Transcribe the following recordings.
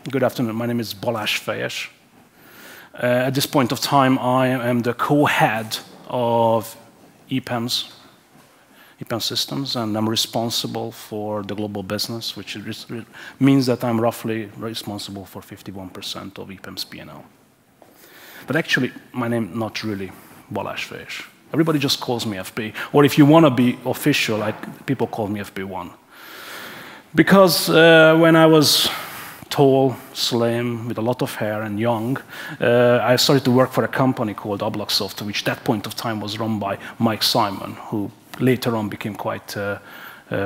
Good afternoon. My name is Balázs Fejes. At this point of time, I am the co-head of EPAM systems, and I'm responsible for the global business, which means that I'm roughly responsible for 51% of EPAM's P&L. But actually, my name not really Balázs Fejes. Everybody just calls me FB, or if you want to be official, like people call me FB1. Because when I was tall, slim, with a lot of hair and young, I started to work for a company called Ablocksoft, which at that point of time was run by Mike Simon, who later on became quite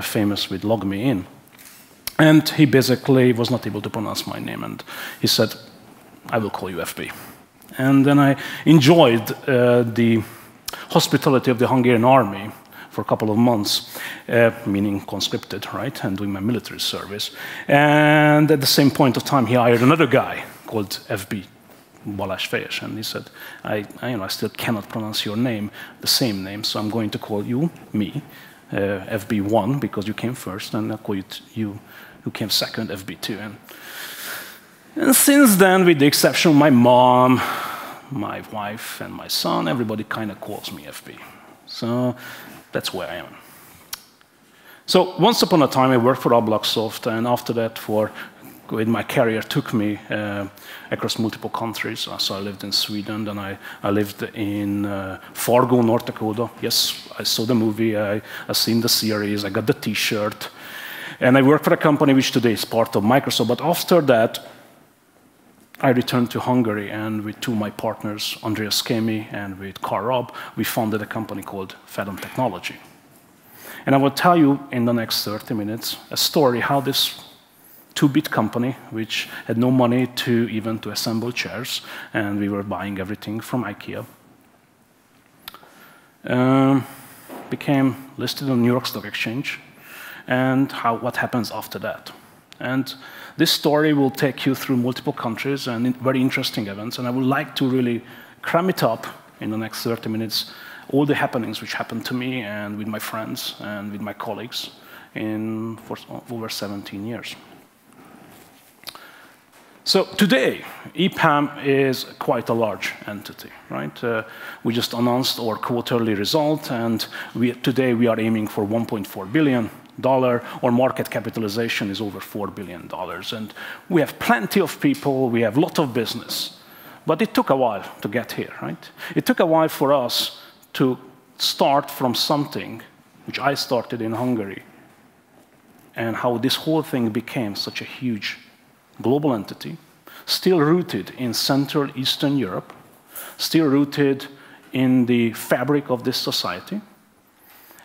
famous with Log Me In. And he basically was not able to pronounce my name, and he said, I will call you FB. And then I enjoyed the hospitality of the Hungarian army for a couple of months, meaning conscripted, right, and doing my military service. And at the same point of time, he hired another guy called FB, Balázs Fejes, and he said, I still cannot pronounce your name, the same name, so I'm going to call you, me, FB1, because you came first, and I'll call you who came second, FB2. And since then, with the exception of my mom, my wife, and my son, everybody kind of calls me FB. So that's where I am. So once upon a time, I worked for Ablocksoft, and after that, my career took me across multiple countries. So I lived in Sweden, then I lived in Fargo, North Dakota. Yes, I saw the movie, I seen the series, I got the T-shirt, and I worked for a company which today is part of Microsoft. But after that, I returned to Hungary, and with two of my partners, Andreas Kemi and with Karl Robb, we founded a company called Fedon Technology. And I will tell you in the next 30 minutes a story how this two-bit company, which had no money even to assemble chairs, and we were buying everything from IKEA, became listed on New York Stock Exchange, and what happens after that. And this story will take you through multiple countries and very interesting events, and I would like to really cram it up in the next 30 minutes, all the happenings which happened to me and with my friends and with my colleagues for over 17 years. So today, EPAM is quite a large entity, right? We just announced our quarterly result, and today we are aiming for $1.4 billion. Our market capitalization is over $4 billion. And we have plenty of people, we have a lot of business. But it took a while to get here, right? It took a while for us to start from something which I started in Hungary, and how this whole thing became such a huge global entity, still rooted in Central Eastern Europe, still rooted in the fabric of this society,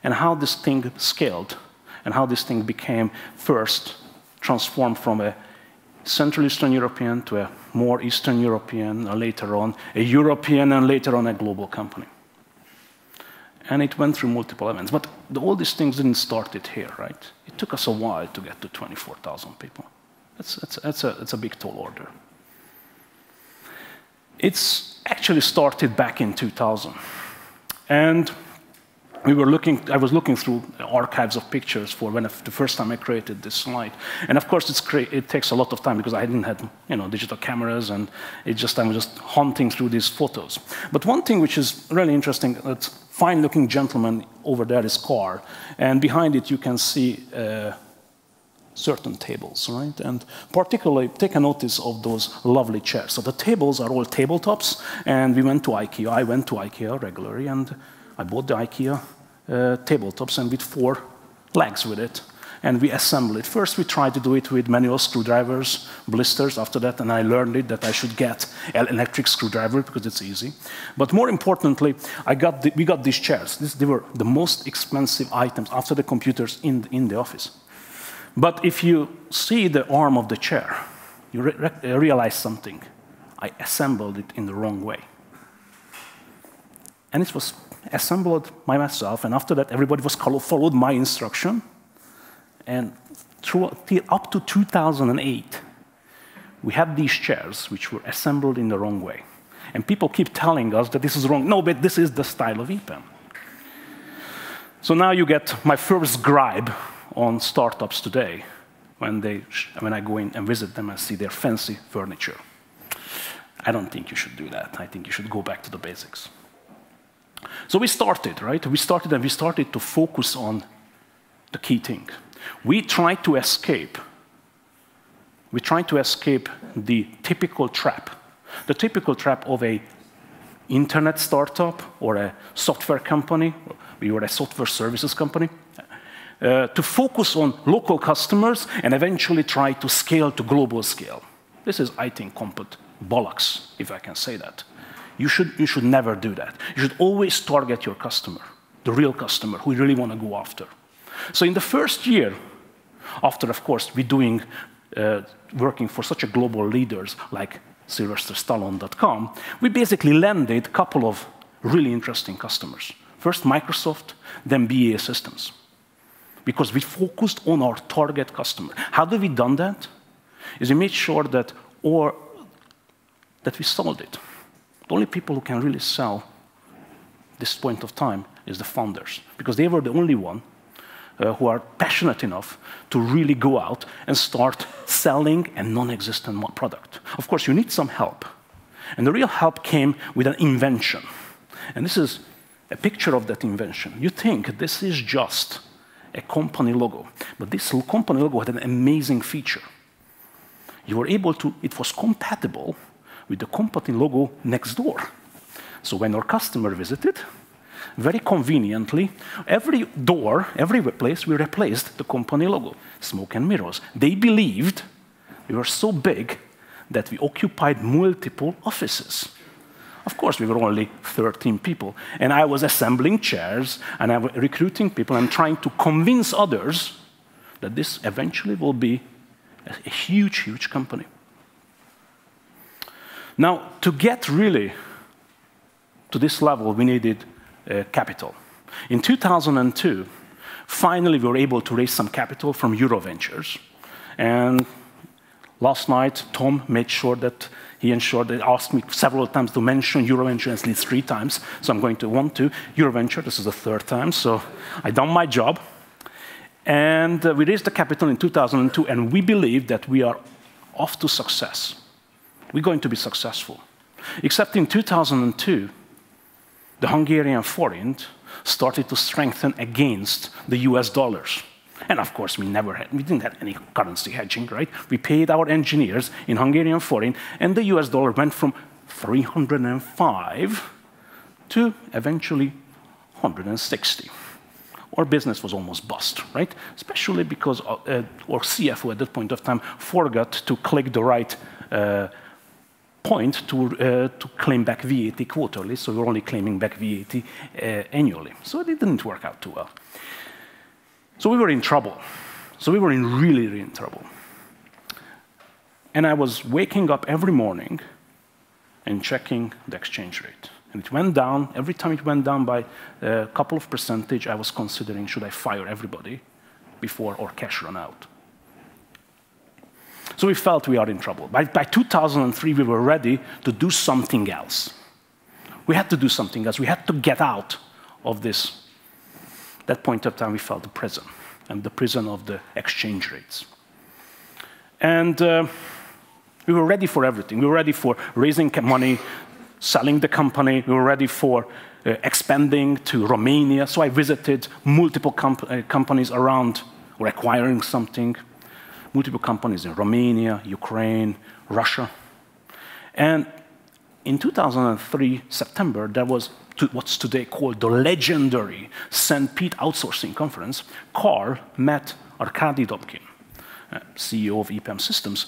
and how this thing scaled, and how this thing became first transformed from a Central Eastern European to a more Eastern European, and later on a European, and later on a global company. And it went through multiple events. But all these things didn't start it here, right? It took us a while to get to 24,000 people. That's a big tall order. It's actually started back in 2000. And I was looking through archives of pictures for the first time I created this slide. And of course, it takes a lot of time because I didn't have digital cameras, and I'm just hunting through these photos. But one thing which is really interesting, that fine-looking gentleman over there is Carl, and behind it you can see certain tables, right? And particularly, take a notice of those lovely chairs. So the tables are all tabletops, and we went to IKEA. I went to IKEA regularly, and I bought the IKEA tabletops, and with 4 legs with it, and we assembled it. First, we tried to do it with manual screwdrivers, blisters after that, and I learned that I should get an electric screwdriver because it's easy. But more importantly, we got these chairs. They were the most expensive items after the computers in the office. But if you see the arm of the chair, you realize something. I assembled it in the wrong way. And it was assembled by myself, and after that, everybody followed my instruction. And up to 2008, we had these chairs which were assembled in the wrong way. And people keep telling us that this is wrong. No, but this is the style of EPAM. So now you get my first gripe on startups today. when I go in and visit them and see their fancy furniture. I don't think you should do that. I think you should go back to the basics. So we started, right? We started to focus on the key thing. We tried to escape the typical trap. The typical trap of an internet startup or a software company. We were a software services company. To focus on local customers and eventually try to scale to global scale. This is, I think, complete bollocks, if I can say that. You should never do that. You should always target your customer, the real customer who you really want to go after. So in the first year, after, of course, working for such a global leaders like SylvesterStallone.com, we basically landed a couple of really interesting customers. First Microsoft, then BAE Systems. Because we focused on our target customer. How did we done that? Is we made sure that we sold it. The only people who can really sell this point of time is the founders, because they were the only one who are passionate enough to really go out and start selling a non-existent product. Of course, you need some help. And the real help came with an invention. And this is a picture of that invention. You think this is just a company logo, but this company logo had an amazing feature. You were able to, it was compatible with the company logo next door. So when our customer visited, very conveniently, every door, every place, we replaced the company logo, smoke and mirrors. They believed we were so big that we occupied multiple offices. Of course, we were only 13 people, and I was assembling chairs, and I was recruiting people and trying to convince others that this eventually will be a huge, huge company. Now, to get really to this level, we needed capital. In 2002, finally, we were able to raise some capital from Euroventures. And last night, Tom made sure that he ensured that he asked me several times to mention Euroventures at least 3 times. So I'm going to want to. Euroventure, this is the 3rd time, so I've done my job. And we raised the capital in 2002, and we believe that we are off to success. We're going to be successful. Except in 2002, the Hungarian forint started to strengthen against the US dollars. And of course, we didn't have any currency hedging, right? We paid our engineers in Hungarian forint, and the US dollar went from 305 to eventually 160. Our business was almost bust, right? Especially because our CFO at that point of time forgot to click the right point to claim back VAT quarterly, so we're only claiming back VAT annually. So it didn't work out too well. So we were in trouble. So we were really, really in trouble. And I was waking up every morning and checking the exchange rate. And it went down. Every time it went down by a couple of percentage, I was considering, should I fire everybody before our cash ran out? So we felt we are in trouble. By 2003, we were ready to do something else. We had to do something else. We had to get out of this. That point of time, we felt the prison, and the prison of the exchange rates. And we were ready for everything. We were ready for raising money, selling the company. We were ready for expanding to Romania. So I visited multiple companies around, or acquiring something. Multiple companies in Romania, Ukraine, Russia. And in 2003, September, there was what's today called the legendary St. Pete Outsourcing Conference. Carl met Arkady Dobkin, CEO of EPAM Systems.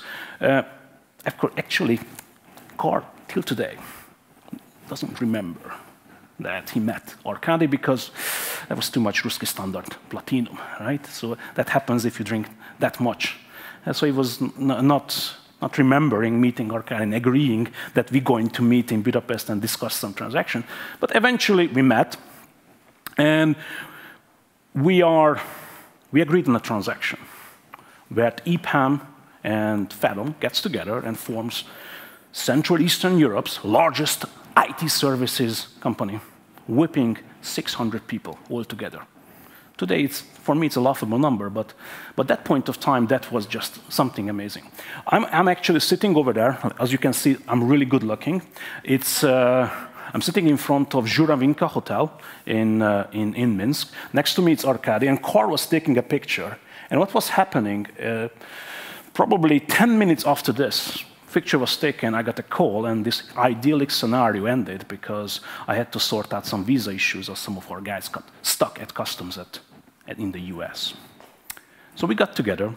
Actually, Carl, till today, doesn't remember that he met Arkady because that was too much Ruski Standard Platinum, right? So that happens if you drink that much. So he was not remembering meeting Arkady and agreeing that we're going to meet in Budapest and discuss some transaction. But eventually we met, and we agreed on a transaction where EPAM and Felon gets together and forms Central Eastern Europe's largest IT services company, whipping 600 people all together Today, for me, it's a laughable number, but that point of time, that was just something amazing. I'm actually sitting over there. As you can see, I'm really good looking. I'm sitting in front of Žuravinka Hotel in Minsk. Next to me, it's Arkady, and Carl was taking a picture. And what was happening, probably 10 minutes after this picture was taken, I got a call, and this idyllic scenario ended because I had to sort out some visa issues, as some of our guys got stuck at customs in the US. So we got together.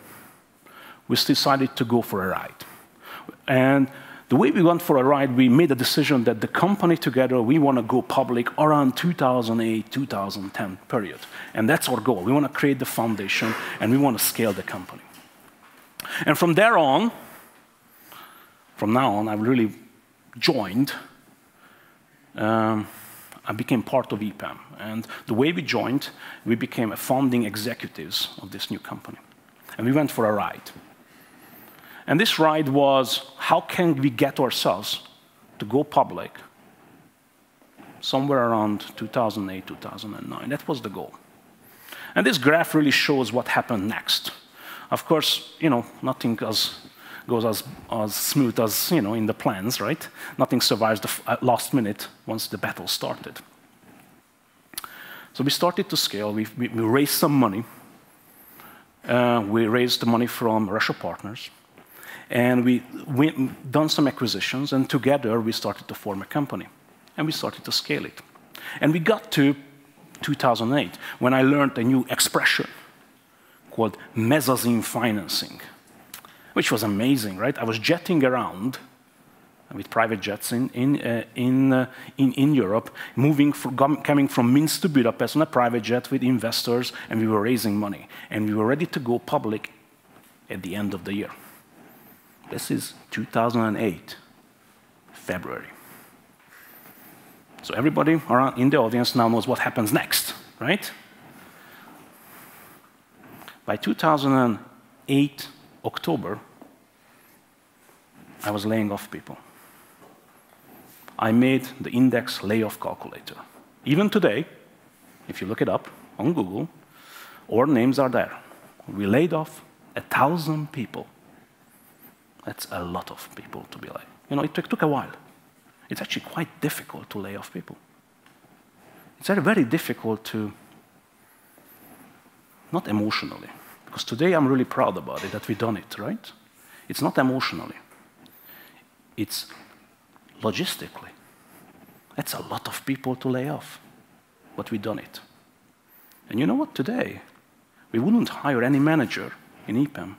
We decided to go for a ride. And the way we went for a ride, we made a decision that the company together, we want to go public around 2008, 2010 period. And that's our goal. We want to create the foundation, and we want to scale the company. And from there on, from now on, I really joined. I became part of EPAM. And the way we joined, we became a founding executives of this new company. And we went for a ride. And this ride was, how can we get ourselves to go public somewhere around 2008, 2009. That was the goal. And this graph really shows what happened next. Of course, nothing goes as smooth as in the plans, right? Nothing survives the last minute once the battle started. So we started to scale. We raised some money. We raised the money from Russian partners. And we done some acquisitions, and together we started to form a company. And we started to scale it. And we got to 2008, when I learned a new expression called mezzanine financing, which was amazing, right? I was jetting around with private jets in Europe, coming from Minsk to Budapest on a private jet with investors, and we were raising money. And we were ready to go public at the end of the year. This is 2008, February. So everybody around in the audience now knows what happens next, right? By 2008, October, I was laying off people. I made the index layoff calculator. Even today, if you look it up on Google, our names are there. We laid off 1,000 people. That's a lot of people to be like. It took a while. It's actually quite difficult to lay off people. It's very difficult to, not emotionally, because today I'm really proud about it, that we've done it, right? It's not emotionally. It's logistically. That's a lot of people to lay off, but we've done it. And you know what? Today, we wouldn't hire any manager in EPAM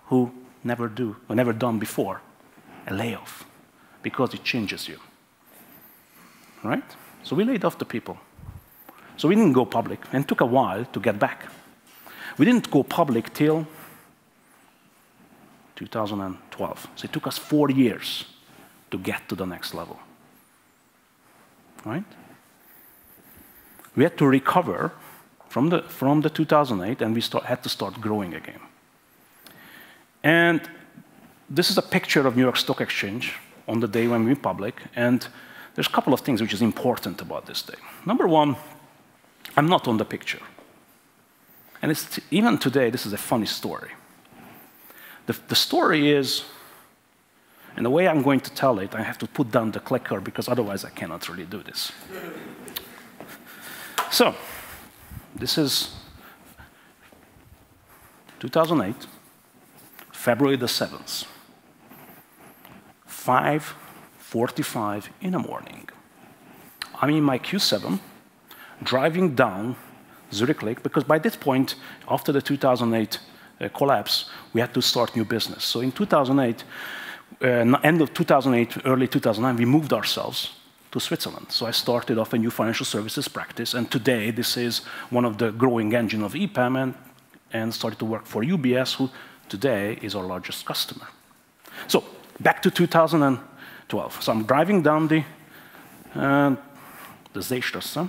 who never done before a layoff, because it changes you, right? So we laid off the people. So we didn't go public, and it took a while to get back. We didn't go public till 2012. So it took us 4 years to get to the next level, right? We had to recover from the 2008, and we had to start growing again. And this is a picture of New York Stock Exchange on the day when we went public, and there's a couple of things which is important about this day. Number one, I'm not on the picture. And even today, this is a funny story. The story is, and the way I'm going to tell it, I have to put down the clicker, because otherwise I cannot really do this. So, this is 2008, February the 7th. 5:45 in the morning. I'm in my Q7, driving down Zurich Lake, because by this point, after the 2008 collapse, we had to start new business. So in 2008, end of 2008, early 2009, we moved ourselves to Switzerland. So I started off a new financial services practice, and today this is one of the growing engine of EPAM, and started to work for UBS, who today is our largest customer. So back to 2012. So I'm driving down the Seestrasse,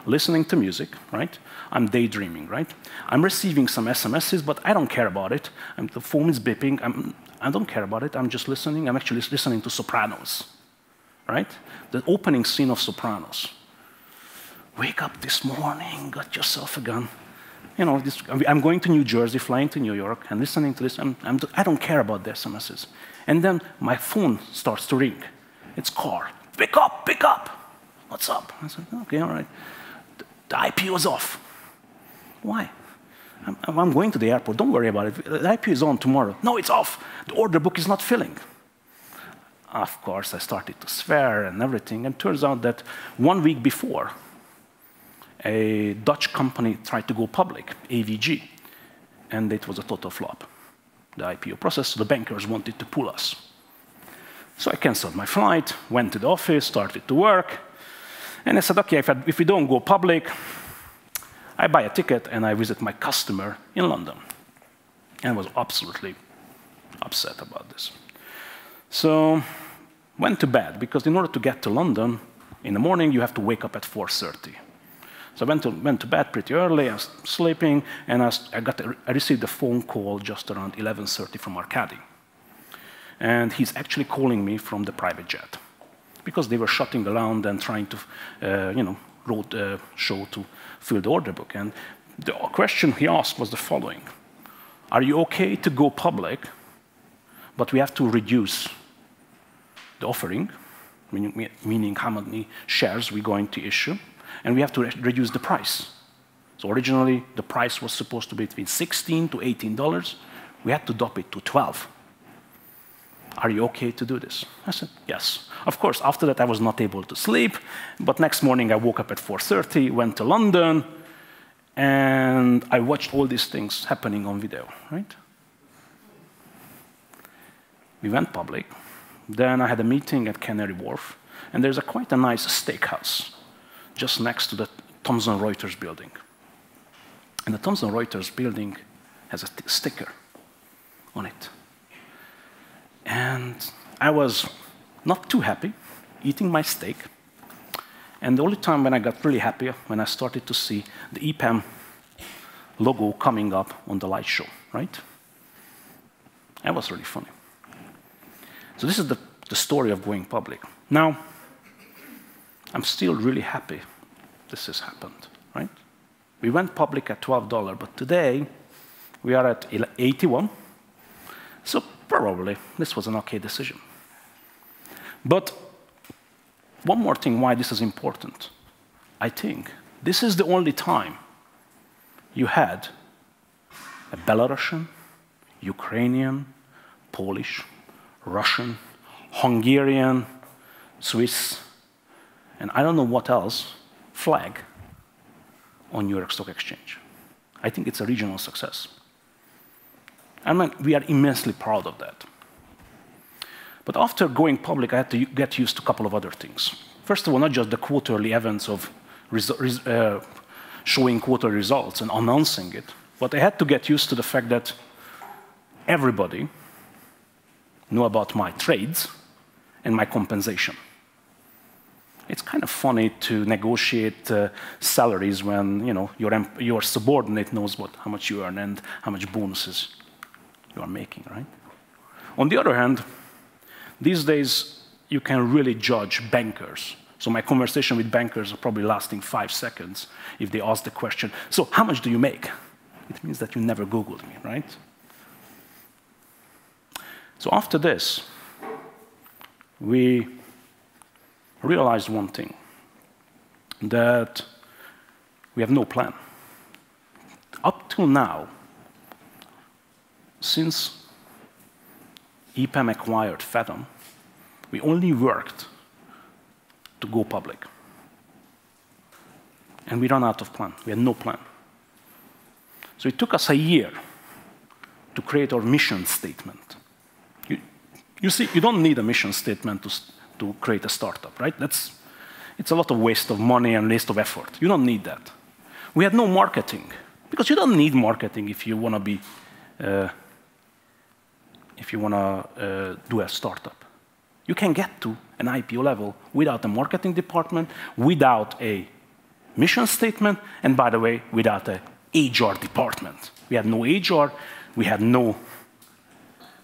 listening to music, right? I'm daydreaming, right? I'm receiving some SMSs, but I don't care about it. The phone is beeping. I don't care about it. I'm just listening. I'm actually listening to Sopranos, right? The opening scene of Sopranos. wake up this morning, got yourself a gun. You know, I'm going to New Jersey, flying to New York, and listening to this. I don't care about the SMSs. And then my phone starts to ring. It's Carl. Pick up, pick up. What's up? I said, okay, all right. The IPO is off. Why? I'm going to the airport. Don't worry about it. The IPO is on tomorrow. No, it's off. The order book is not filling. Of course, I started to swear and everything. And it turns out that 1 week before, a Dutch company tried to go public, AVG, and it was a total flop, the IPO process. So the bankers wanted to pull us. So I canceled my flight, went to the office, started to work, and I said, okay, if we don't go public, I buy a ticket and I visit my customer in London. And I was absolutely upset about this. So went to bed, because in order to get to London in the morning, you have to wake up at 4:30. So I went to bed pretty early. I was sleeping, and I received a phone call just around 11:30 from Arkady. And he's actually calling me from the private jet, because they were shutting around and trying to, road show to fill the order book. And the question he asked was the following: are you okay to go public, but we have to reduce the offering, meaning how many shares we're going to issue, and we have to reduce the price. So originally, the price was supposed to be between $16 to $18. We had to drop it to $12. Are you okay to do this? I said, yes. Of course, after that, I was not able to sleep, but next morning, I woke up at 4:30, went to London, and I watched all these things happening on video, right? We went public. Then I had a meeting at Canary Wharf, and there's quite a nice steakhouse just next to the Thomson Reuters building. And the Thomson Reuters building has a sticker on it. And I was not too happy eating my steak. And the only time when I got really happy, when I started to see the EPAM logo coming up on the light show, right? That was really funny. So this is the story of going public. Now, I'm still really happy this has happened, right? We went public at $12, but today we are at 81. So probably this was an okay decision. But one more thing why this is important. I think this is the only time you had a Belarusian, Ukrainian, Polish, Russian, Hungarian, Swiss, and I don't know what else, flag on New York Stock Exchange. I think it's a regional success. And we are immensely proud of that. But after going public, I had to get used to a couple of other things. First of all, not just the quarterly events of showing quarter results and announcing it, but I had to get used to the fact that everybody knew about my trades and my compensation. It's kind of funny to negotiate salaries when your subordinate knows how much you earn and how much bonuses you are making, right? On the other hand, these days you can really judge bankers. So my conversation with bankers are probably lasting 5 seconds if they ask the question, so how much do you make? It means that you never Googled me, right? So after this, we realized one thing, that we have no plan. Up till now, since EPAM acquired Fathom, we only worked to go public. And we ran out of plan. We had no plan. So it took us a year to create our mission statement. You see, you don't need a mission statement to create a startup, right? It's a lot of waste of money and waste of effort. You don't need that. We had no marketing, because you don't need marketing if you want to be, do a startup. You can get to an IPO level without a marketing department, without a mission statement, and by the way, without an HR department. We had no HR, we had no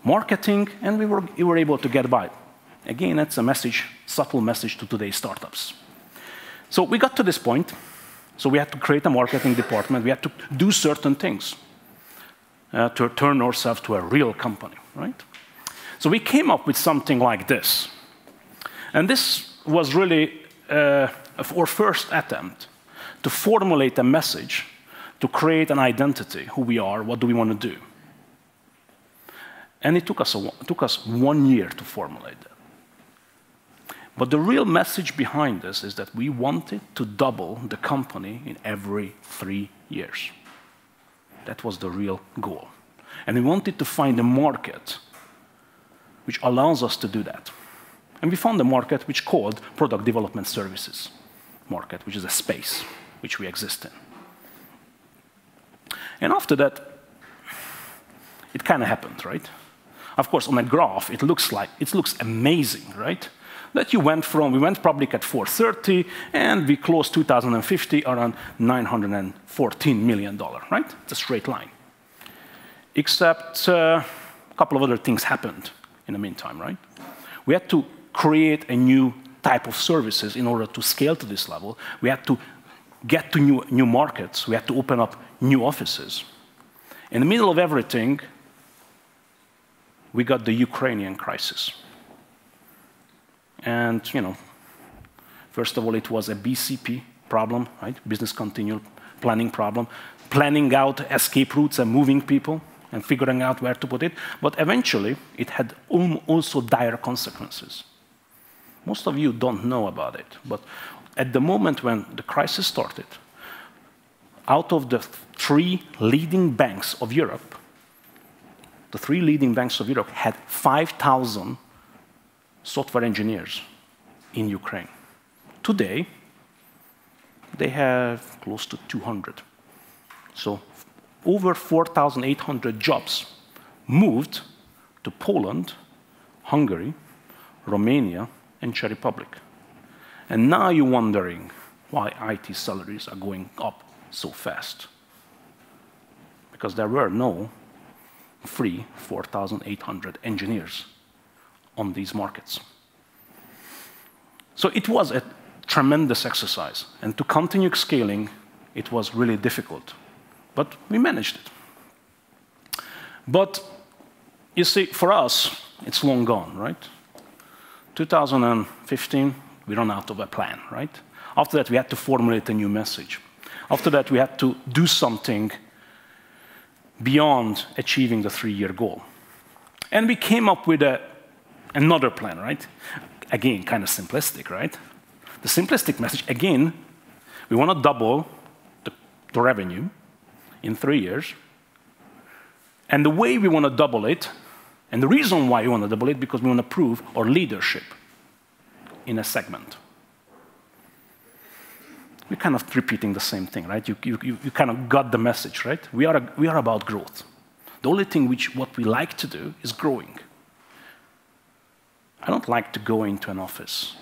marketing, and we were able to get by. Again, that's a message, subtle message to today's startups. So we got to this point, So we had to create a marketing department. We had to do certain things to turn ourselves to a real company, right? So we came up with something like this. And this was really our first attempt to formulate a message, to create an identity, who we are, what do we want to do. And it took us 1 year to formulate that. But the real message behind this is that we wanted to double the company in every 3 years. That was the real goal. And we wanted to find a market which allows us to do that. And we found a market which called product development services market, which is a space which we exist in. And after that, it kind of happened, right? Of course, on a graph, it looks amazing, right? That we went public at 430, and we closed 2050 around $914 million, right? It's a straight line. Except a couple of other things happened in the meantime, right? We had to create a new type of services in order to scale to this level. We had to get to new markets. We had to open up new offices. In the middle of everything, we got the Ukrainian crisis. And, you know, first of all, it was a BCP problem, right? Business continual planning problem, planning out escape routes and moving people and figuring out where to put it. But eventually, it had also dire consequences. Most of you don't know about it, but at the moment when the crisis started, out of the 3 leading banks of Europe, the 3 leading banks of Europe had 5,000 software engineers in Ukraine. Today, they have close to 200. So over 4,800 jobs moved to Poland, Hungary, Romania, and Czech Republic. And now you're wondering why IT salaries are going up so fast. Because there were no free 4,800 engineers on these markets. So it was a tremendous exercise. And to continue scaling, it was really difficult. But we managed it. But you see, for us, it's long gone, right? 2015, we ran out of a plan, right? After that, we had to formulate a new message. After that, we had to do something beyond achieving the 3-year goal. And we came up with another plan, right? Again, kind of simplistic, right? The simplistic message, again, we want to double the revenue in 3 years. And the way we want to double it, and the reason why we want to double it, because we want to prove our leadership in a segment. We're kind of repeating the same thing, right? You kind of got the message, right? We are about growth. The only thing what we like to do is growing. I don't like to go into an office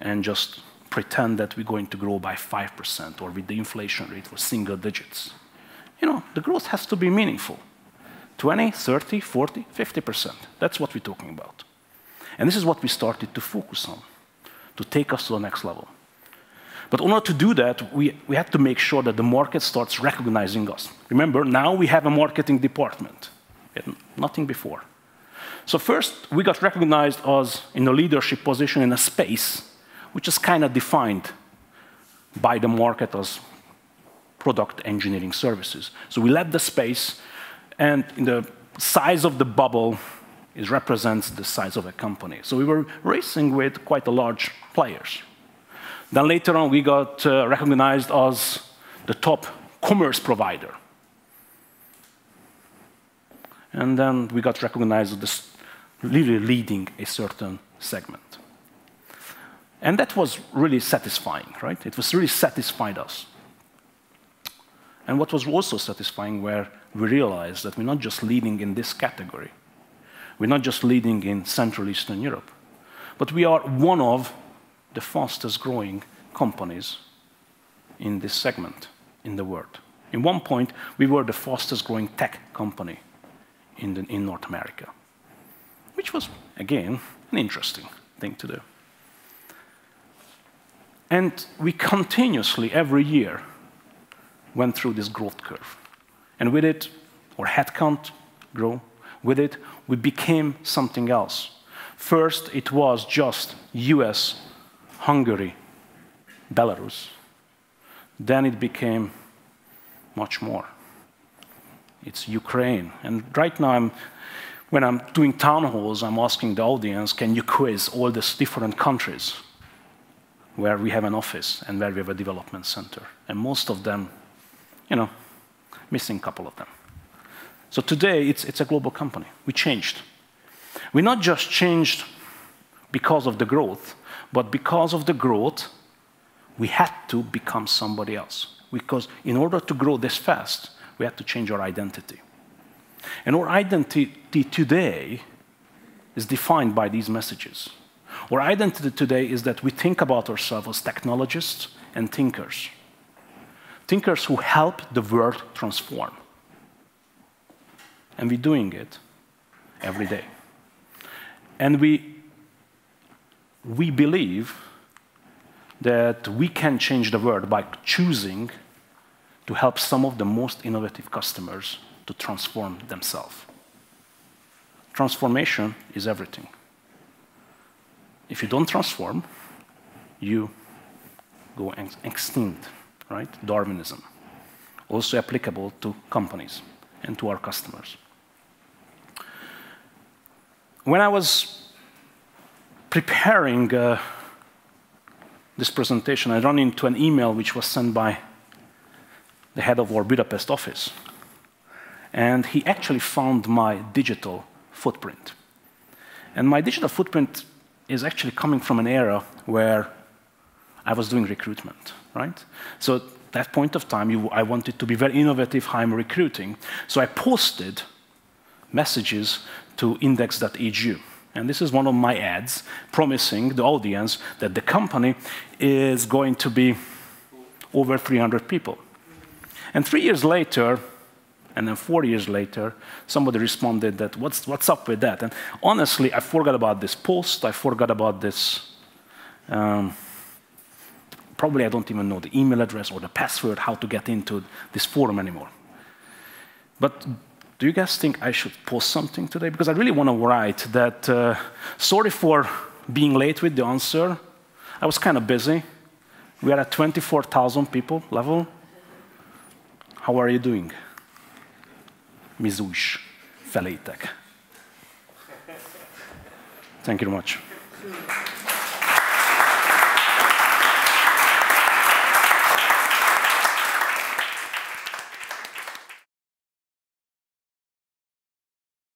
and just pretend that we're going to grow by 5% or with the inflation rate for single digits. You know, the growth has to be meaningful. 20, 30, 40, 50%. That's what we're talking about. And this is what we started to focus on, to take us to the next level. But in order to do that, we had to make sure that the market starts recognizing us. Remember, now we have a marketing department. We had nothing before. So first, we got recognized as in a leadership position in a space which is kind of defined by the market as product engineering services. So we led the space, and in the size of the bubble represents the size of a company. So we were racing with quite a large players. Then later on, we got recognized as the top commerce provider. And then we got recognized as really leading a certain segment. And that was really satisfying, right? It was really satisfied us. And what was also satisfying where we realized that we're not just leading in this category. We're not just leading in Central Eastern Europe, but we are one of the fastest growing companies in this segment in the world. In one point, we were the fastest growing tech company in North America, which was, again, an interesting thing to do. And we continuously, every year, went through this growth curve. And with it, our headcount grew. With it, we became something else. First, it was just US, Hungary, Belarus. Then it became much more. It's Ukraine. And right now, when I'm doing town halls, I'm asking the audience, can you quiz all these different countries where we have an office and where we have a development center? And most of them, you know, missing a couple of them. So today, it's a global company. We changed. We not just changed because of the growth, but because of the growth, we had to become somebody else. Because in order to grow this fast, we had to change our identity. And our identity today is defined by these messages. Our identity today is that we think about ourselves as technologists and thinkers. Thinkers who help the world transform. And we're doing it every day. And we believe that we can change the world by choosing to help some of the most innovative customers to transform themselves. Transformation is everything. If you don't transform, you go extinct, right? Darwinism. Also applicable to companies and to our customers. When I was preparing this presentation, I ran into an email which was sent by the head of our Budapest office. And he actually found my digital footprint. And my digital footprint is actually coming from an era where I was doing recruitment, right? So at that point of time, I wanted to be very innovative how I'm recruiting. So I posted messages to index.edu. And this is one of my ads promising the audience that the company is going to be over 300 people. And 3 years later, and then 4 years later, somebody responded that, what's up with that? And honestly, I forgot about this post. I forgot about this. Probably I don't even know the email address or the password, how to get into this forum anymore. But do you guys think I should post something today? Because I really want to write that, sorry for being late with the answer. I was kind of busy. We are at 24,000 people level. How are you doing? Mizús felétek. Thank you very much.